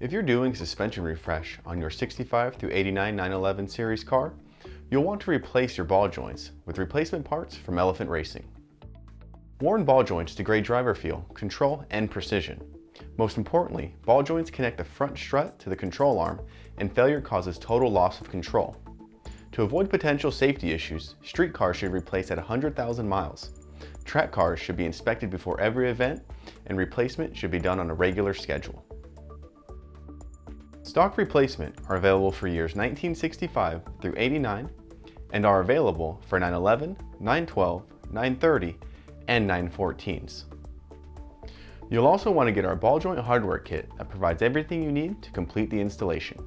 If you're doing suspension refresh on your 65 through 89 911 series car, you'll want to replace your ball joints with replacement parts from Elephant Racing. Worn ball joints degrade driver feel, control, and precision. Most importantly, ball joints connect the front strut to the control arm, and failure causes total loss of control. To avoid potential safety issues, street cars should replace at 100,000 miles. Track cars should be inspected before every event, and replacement should be done on a regular schedule. Stock replacement are available for years 1965 through 89 and are available for 911, 912, 930, and 914s. You'll also want to get our ball joint hardware kit that provides everything you need to complete the installation.